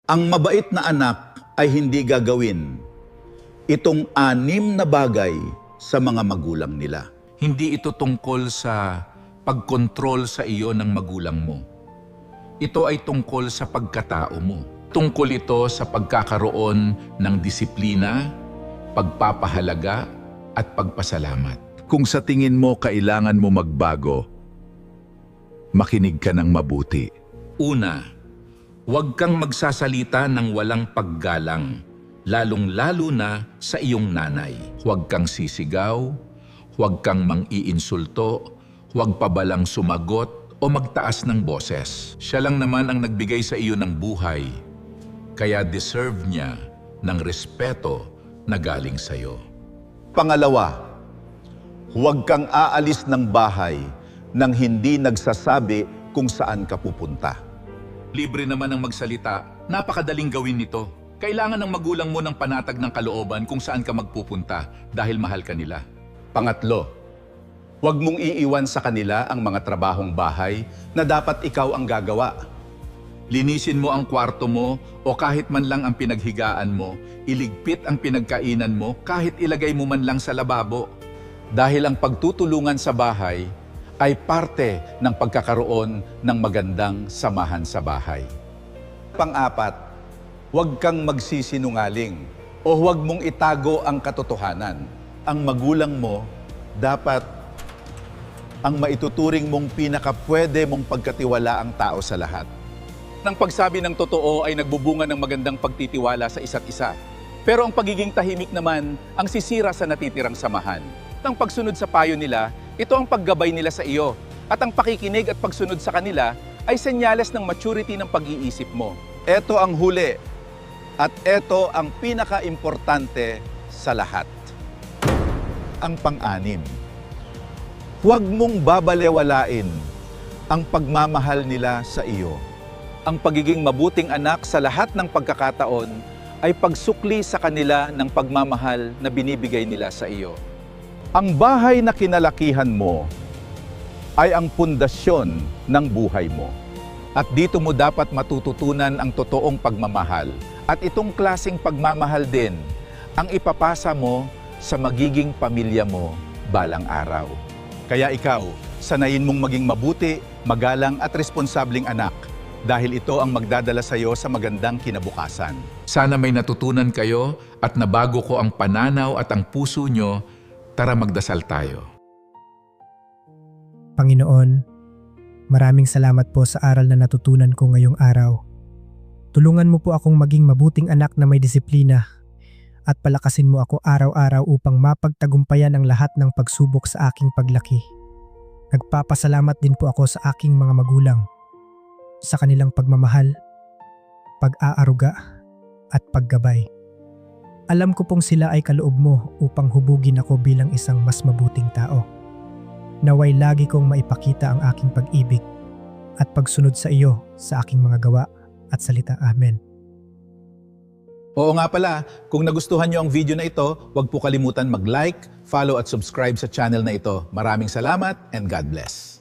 Ang mabait na anak ay hindi gagawin itong 6 na bagay sa mga magulang nila. Hindi ito tungkol sa pagkontrol sa iyo ng magulang mo. Ito ay tungkol sa pagkatao mo. Tungkol ito sa pagkakaroon ng disiplina, pagpapahalaga, at pagpasalamat. Kung sa tingin mo kailangan mo magbago, makinig ka ng mabuti. Una, huwag kang magsasalita ng walang paggalang, lalong-lalo na sa iyong nanay. Huwag kang sisigaw, huwag kang mang-iinsulto, huwag pabalang sumagot o magtaas ng boses. Siya lang naman ang nagbigay sa iyo ng buhay, kaya deserve niya ng respeto na galing sa iyo. Pangalawa, huwag kang aalis ng bahay nang hindi nagsasabi kung saan ka pupunta. Libre naman ang magsalita, napakadaling gawin nito. Kailangan ng magulang mo ng panatag ng kalooban kung saan ka magpupunta dahil mahal ka nila. Pangatlo, huwag mong iiwan sa kanila ang mga trabahong bahay na dapat ikaw ang gagawa. Linisin mo ang kwarto mo o kahit man lang ang pinaghigaan mo, iligpit ang pinagkainan mo kahit ilagay mo man lang sa lababo. Dahil ang pagtutulungan sa bahay ay parte ng pagkakaroon ng magandang samahan sa bahay. Pang-apat, huwag kang magsisinungaling o huwag mong itago ang katotohanan. Ang magulang mo dapat ang maituturing mong pinakapwede mong pagkatiwalaang tao sa lahat. Ng pagsabi ng totoo ay nagbubunga ng magandang pagtitiwala sa isa't isa. Pero ang pagiging tahimik naman ang sisira sa natitirang samahan. Ang pagsunod sa payo nila, ito ang paggabay nila sa iyo. At ang pakikinig at pagsunod sa kanila ay senyales ng maturity ng pag-iisip mo. Ito ang huli at ito ang pinaka-importante sa lahat. Ang pang-anim, huwag mong babalewalain ang pagmamahal nila sa iyo. Ang pagiging mabuting anak sa lahat ng pagkakataon ay pagsukli sa kanila ng pagmamahal na binibigay nila sa iyo. Ang bahay na kinalakihan mo ay ang pundasyon ng buhay mo. At dito mo dapat matututunan ang totoong pagmamahal. At itong klaseng pagmamahal din ang ipapasa mo sa magiging pamilya mo balang araw. Kaya ikaw, sanayin mong maging mabuti, magalang at responsabling anak dahil ito ang magdadala sa iyo sa magandang kinabukasan. Sana may natutunan kayo at nabago ko ang pananaw at ang puso nyo. Tara magdasal tayo. Panginoon, maraming salamat po sa aral na natutunan ko ngayong araw. Tulungan mo po akong maging mabuting anak na may disiplina at palakasin mo ako araw-araw upang mapagtagumpayan ang lahat ng pagsubok sa aking paglaki. Nagpapasalamat din po ako sa aking mga magulang, sa kanilang pagmamahal, pag-aaruga at paggabay. Alam ko pong sila ay kaloob mo upang hubugin ako bilang isang mas mabuting tao. Naway lagi kong maipakita ang aking pag-ibig at pagsunod sa iyo sa aking mga gawa at salita. Amen. Oo nga pala, kung nagustuhan nyo ang video na ito, huwag po kalimutan mag-like, follow at subscribe sa channel na ito. Maraming salamat and God bless.